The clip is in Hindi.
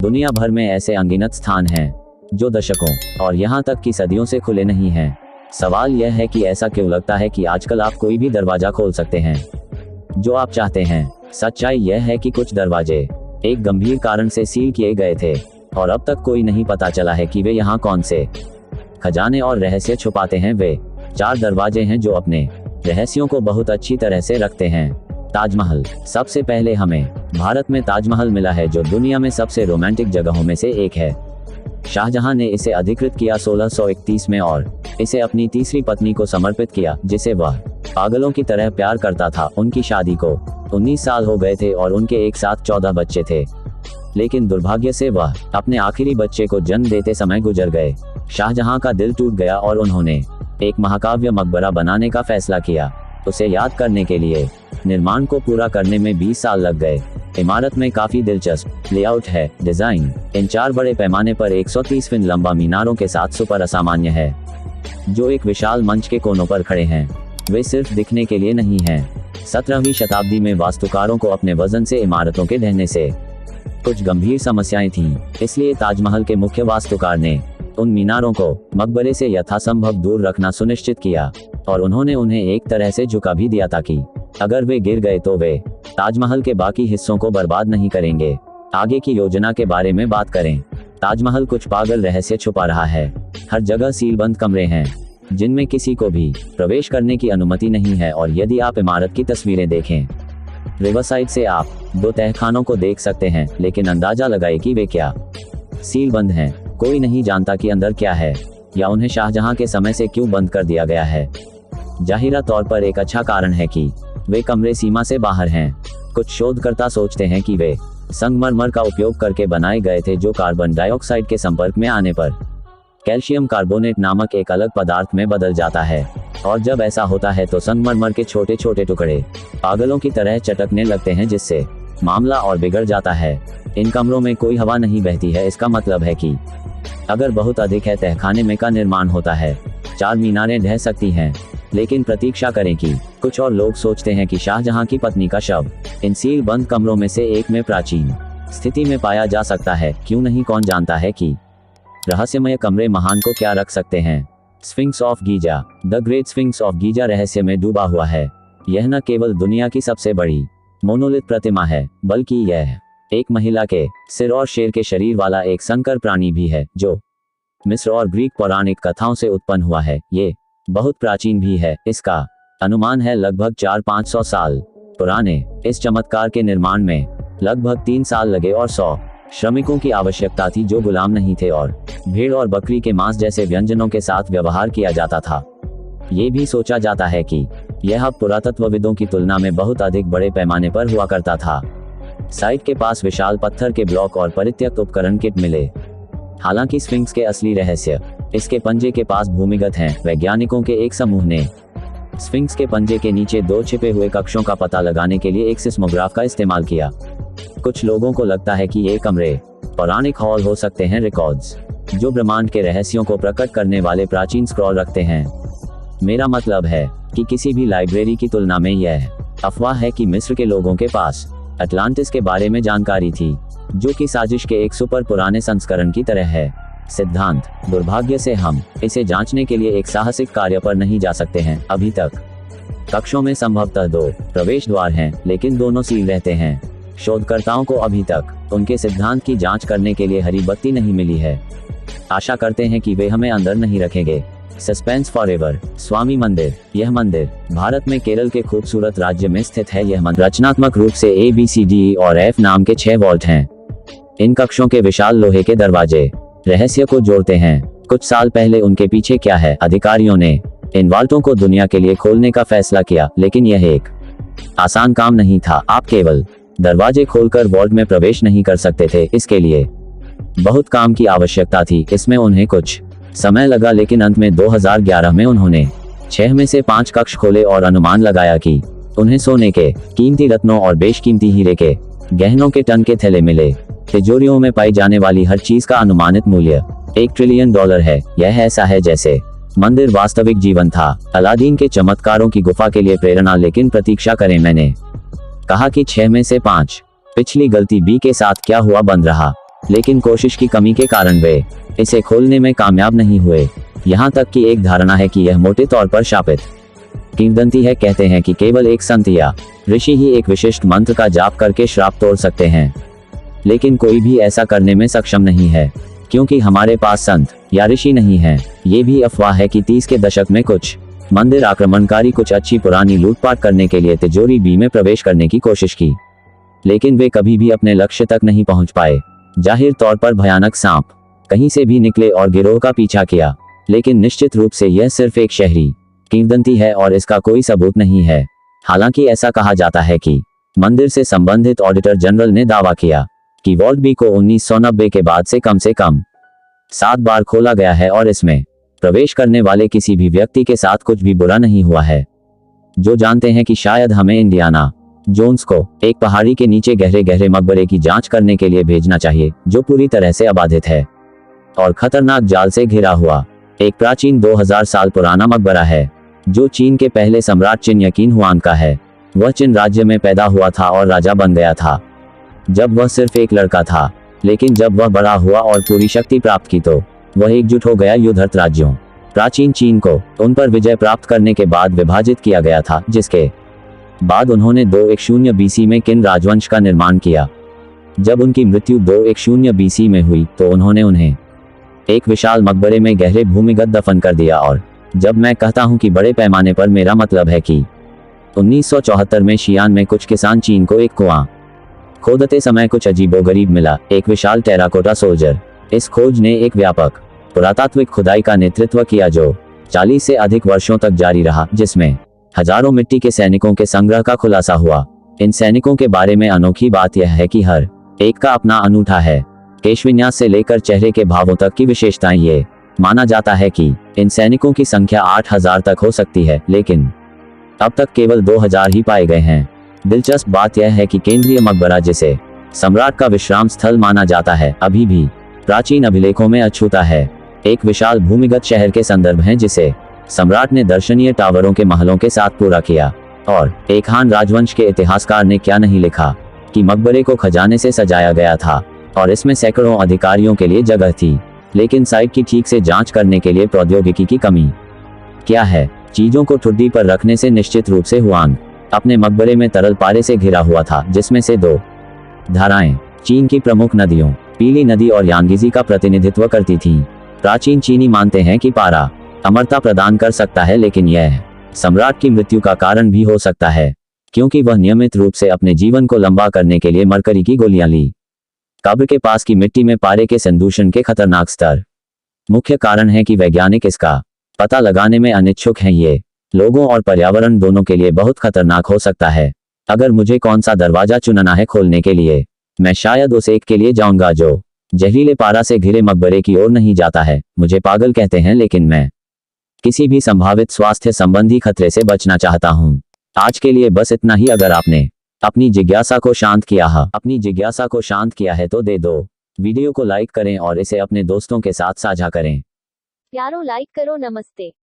दुनिया भर में ऐसे अनगिनत स्थान हैं जो दशकों और यहाँ तक कि सदियों से खुले नहीं हैं। सवाल यह है कि ऐसा क्यों लगता है कि आजकल आप कोई भी दरवाजा खोल सकते हैं जो आप चाहते हैं। सच्चाई यह है कि कुछ दरवाजे एक गंभीर कारण से सील किए गए थे और अब तक कोई नहीं पता चला है कि वे यहाँ कौन से खजाने और रहस्य छुपाते हैं। वे 4 दरवाजे हैं जो अपने रहस्यों को बहुत अच्छी तरह से रखते हैं। ताजमहल। सबसे पहले हमें भारत में ताजमहल मिला है जो दुनिया में सबसे रोमांटिक जगहों में से एक है। शाहजहां ने इसे अधिकृत किया 1631 में और इसे अपनी तीसरी पत्नी को समर्पित किया जिसे वह पागलों की तरह प्यार करता था। उनकी शादी को 19 साल हो गए थे और उनके एक साथ 14 बच्चे थे, लेकिन दुर्भाग्य से वह अपने आखिरी बच्चे को जन्म देते समय गुजर गए। शाहजहां का दिल टूट गया और उन्होंने एक महाकाव्य मकबरा बनाने का फैसला किया। उसे याद करने के लिए निर्माण को पूरा करने में 20 साल लग गए। इमारत में काफी दिलचस्प लेआउट है। डिजाइन इन 4 बड़े पैमाने पर 130 फीट लंबा मीनारों के साथ सुपर असामान्य है जो एक विशाल मंच के कोनों पर खड़े हैं। वे सिर्फ दिखने के लिए नहीं हैं। 17वीं शताब्दी में वास्तुकारों को अपने वजन से इमारतों के ढहने से कुछ गंभीर समस्याएं थीं, इसलिए ताजमहल के मुख्य वास्तुकार ने उन मीनारों को मकबरे से यथासंभव दूर रखना सुनिश्चित किया और उन्होंने उन्हें एक तरह से झुका भी दिया ताकि अगर वे गिर गए तो वे ताजमहल के बाकी हिस्सों को बर्बाद नहीं करेंगे। आगे की योजना के बारे में बात करें। ताजमहल कुछ पागल रहस्य छुपा रहा है। हर जगह सीलबंद कमरे हैं जिनमें किसी को भी प्रवेश करने की अनुमति नहीं है और यदि आप इमारत की तस्वीरें देखें रिवरसाइड से आप 2 तहखानों को देख सकते हैं, लेकिन अंदाजा लगाए कि वे क्या सीलबंद हैं। कोई नहीं जानता कि अंदर क्या है या उन्हें शाहजहां के समय से क्यों बंद कर दिया गया है। जाहिरा तौर पर एक अच्छा कारण है कि वे कमरे सीमा से बाहर हैं। कुछ शोधकर्ता सोचते हैं कि वे संगमरमर का उपयोग करके बनाए गए थे जो कार्बन डाइऑक्साइड के संपर्क में आने पर कैल्शियम कार्बोनेट नामक एक अलग पदार्थ में बदल जाता है और जब ऐसा होता है तो संगमरमर के छोटे छोटे टुकड़े पागलों की तरह चटकने लगते हैं जिससे मामला और बिगड़ जाता है। इन कमरों में कोई हवा नहीं बहती है। इसका मतलब है कि अगर बहुत अधिक है तहखाने में का निर्माण होता है। 4 मीनारें ढह सकती हैं, लेकिन प्रतीक्षा करें कि कुछ और लोग सोचते हैं कि शाहजहां की पत्नी का शव इन सील बंद कमरों में से एक में प्राचीन स्थिति में पाया जा सकता है। क्यों नहीं, कौन जानता है कि रहस्यमय कमरे महान को क्या रख सकते हैं। Sphinx of Giza. The great sphinx of Giza रहस्य में डूबा हुआ है। यह न केवल दुनिया की सबसे बड़ी मोनोलिथ प्रतिमा है, बल्कि यह एक महिला के सिर और शेर के शरीर वाला एक संकर प्राणी भी है जो मिस्र और ग्रीक पौराणिक कथाओं से उत्पन्न हुआ है। ये बहुत प्राचीन भी है। इसका अनुमान है लगभग 400-500 साल पुराने। इस चमत्कार के निर्माण में लगभग 3 साल लगे और 100 श्रमिकों की आवश्यकता थी जो गुलाम नहीं थे और भेड़ और बकरी के मांस जैसे व्यंजनों के साथ व्यवहार किया जाता था। ये भी सोचा जाता है कि यह पुरातत्वविदों की तुलना में बहुत अधिक बड़े पैमाने पर हुआ करता था। साइट के पास विशाल पत्थर के ब्लॉक और परित्यक्त उपकरण किट मिले। हालांकि स्फिंक्स के असली रहस्य इसके पंजे के पास भूमिगत हैं। वैज्ञानिकों के एक समूह ने स्फिंक्स के पंजे के नीचे 2 छिपे हुए कक्षों का पता लगाने के लिए एक सिस्मोग्राफ का इस्तेमाल किया। कुछ लोगों को लगता है कि ये कमरे पौराणिक हॉल हो सकते हैं, रिकॉर्ड्स जो ब्रह्मांड के रहस्यों को प्रकट करने वाले प्राचीन स्क्रॉल रखते हैं। मेरा मतलब है कि किसी भी लाइब्रेरी की तुलना में यह अफवाह है कि मिस्र के लोगों के पास अटलांटिस के बारे में जानकारी थी, जो कि साजिश के एक सुपर पुराने संस्करण की तरह है। सिद्धांत। दुर्भाग्य से हम इसे जांचने के लिए एक साहसिक कार्य पर नहीं जा सकते हैं। अभी तक कक्षों में संभवतः 2 प्रवेश द्वार हैं, लेकिन दोनों सील रहते हैं। शोधकर्ताओं को अभी तक उनके सिद्धांत की जांच करने के लिए हरी बत्ती नहीं मिली है। आशा करते हैं कि वे हमें अंदर नहीं रखेंगे। Suspense forever. स्वामी मंदिर। यह मंदिर भारत में केरल के खूबसूरत राज्य में स्थित है। यह मंदिर रचनात्मक रूप से ABCDE और F नाम के 6 वॉल्ट हैं। इन कक्षों के विशाल लोहे के दरवाजे रहस्य को जोड़ते हैं। कुछ साल पहले उनके पीछे क्या है, अधिकारियों ने इन वाल्टों को दुनिया के लिए खोलने का फैसला किया, लेकिन यह एक आसान काम नहीं था। आप केवल दरवाजे खोलकर वॉल्ट में प्रवेश नहीं कर सकते थे। इसके लिए बहुत काम की आवश्यकता थी। इसमें उन्हें कुछ समय लगा, लेकिन अंत में 2011 में उन्होंने 6 में से 5 कक्ष खोले और अनुमान लगाया कि उन्हें सोने के कीमती रत्नों और बेशकीमती हीरे के गहनों के टन के थैले मिले। तिजोरियों में पाई जाने वाली हर चीज का अनुमानित मूल्य $1 ट्रिलियन है। यह ऐसा है जैसे मंदिर वास्तविक जीवन था। अलादीन के चमत्कारों की गुफा के लिए प्रेरणा। लेकिन प्रतीक्षा करें, मैंने कहा कि 6 में से 5। पिछली गलती B के साथ क्या हुआ बंद रहा। लेकिन कोशिश की कमी के कारण वे इसे खोलने में कामयाब नहीं हुए। यहाँ तक कि एक धारणा है कि यह मोटे तौर पर शापित किंवदंती है। कहते हैं कि केवल एक संत या ऋषि ही एक विशिष्ट मंत्र का जाप करके श्राप तोड़ सकते हैं, लेकिन कोई भी ऐसा करने में सक्षम नहीं है, क्योंकि हमारे पास संत या ऋषि नहीं है। ये भी अफवाह है कि 30 के दशक में कुछ मंदिर आक्रमणकारी कुछ अच्छी पुरानी लूटपाट करने के लिए तिजोरी बी में प्रवेश करने की कोशिश की, लेकिन वे कभी भी अपने लक्ष्य तक नहीं पहुंच पाए। जाहिर तौर पर भयानक सांप कहीं से भी निकले और गिरोह का पीछा किया, लेकिन निश्चित रूप से यह सिर्फ एक शहरी किंवदंती है और इसका कोई सबूत नहीं है। हालांकि ऐसा कहा जाता है कि मंदिर से संबंधित ऑडिटर जनरल ने दावा किया कि वॉल्ट बी को 1990 के बाद से कम 7 बार खोला गया है और इसमें प्रवेश करने वाले किसी भी व्यक्ति के साथ कुछ भी बुरा नहीं हुआ है। जो जानते हैं कि शायद हमें इंडियाना जोन्स को एक पहाड़ी के नीचे गहरे गहरे मकबरे की जांच करने के लिए भेजना चाहिए, जो पूरी तरह से अबाधित है और खतरनाक जाल से घिरा हुआ एक प्राचीन 2000 साल पुराना मकबरा है, जो चीन के पहले सम्राट चिन यकीन हुआन का है। वह चिन राज्य में पैदा हुआ था और राजा बन गया था जब वह सिर्फ एक लड़का था, लेकिन जब वह बड़ा हुआ और पूरी शक्ति प्राप्त की तो वह एकजुट हो गया। युद्धरत राज्यों प्राचीन चीन को उन पर विजय प्राप्त करने के बाद विभाजित किया गया था, जिसके बाद उन्होंने 210 बीसी में किन राजवंश का निर्माण किया। जब उनकी मृत्यु 210 बीसी में हुई तो उन्होंने उन्हें एक विशाल मकबरे में गहरे भूमिगत दफन कर दिया। और जब मैं कहता हूं कि बड़े पैमाने पर, मेरा मतलब है कि 1974 में शियान में कुछ किसान चीन को एक कुआं खोदते समय कुछ अजीबोगरीब मिला, एक विशाल टेराकोटा सोल्जर। इस खोज ने एक व्यापक पुरातात्विक खुदाई का नेतृत्व किया जो 40 से अधिक वर्षों तक जारी रहा, जिसमें हजारों मिट्टी के सैनिकों के संग्रह का खुलासा हुआ। इन सैनिकों के बारे में अनोखी बात यह है कि हर एक का अपना अनूठा है केशविन्यास से लेकर चेहरे के भावों तक की विशेषताएं। ये माना जाता है कि इन सैनिकों की संख्या 8000 तक हो सकती है, लेकिन अब तक केवल 2000 ही पाए गए हैं। दिलचस्प बात यह है कि केंद्रीय मकबरा, जिसे सम्राट का विश्राम स्थल माना जाता है, अभी भी प्राचीन अभिलेखों में अछूता है। एक विशाल भूमिगत शहर के संदर्भ हैं जिसे सम्राट ने दर्शनीय टावरों के महलों के साथ पूरा किया। और एक हान राजवंश के इतिहासकार ने क्या नहीं लिखा कि मकबरे को खजाने से सजाया गया था और इसमें सैकड़ों अधिकारियों के लिए जगह थी, लेकिन साइट की ठीक से जांच करने के लिए प्रौद्योगिकी की कमी क्या है। चीजों को ठुड्डी पर रखने से निश्चित रूप से हुआंग अपने मकबरे में तरल पारे से घिरा हुआ था, जिसमें से 2 धाराएं चीन की प्रमुख नदियों पीली नदी और यांगीजी का प्रतिनिधित्व करती थीं। प्राचीन चीनी मानते हैं कि पारा अमरता प्रदान कर सकता है, लेकिन यह सम्राट की मृत्यु का कारण भी हो सकता है, क्योंकि वह नियमित रूप से अपने जीवन को लंबा करने के लिए मरकरी की गोलियां ली। कब्र के पास की मिट्टी में पारे के संदूषण के खतरनाक स्तर मुख्य कारण है कि वैज्ञानिक इसका पता लगाने में अनिच्छुक हैं। ये लोगों और पर्यावरण दोनों के लिए बहुत खतरनाक हो सकता है। अगर मुझे कौन सा दरवाजा चुनना है खोलने के लिए, मैं शायद उस एक के लिए जाऊंगा जो जहरीले पारा से घिरे मकबरे की ओर नहीं जाता है। मुझे पागल कहते हैं, लेकिन मैं किसी भी संभावित स्वास्थ्य संबंधी खतरे से बचना चाहता हूं। आज के लिए बस इतना ही। अगर आपने अपनी जिज्ञासा को शांत किया है तो दे दो। वीडियो को लाइक करें और इसे अपने दोस्तों के साथ साझा करें। प्यारो लाइक करो। नमस्ते।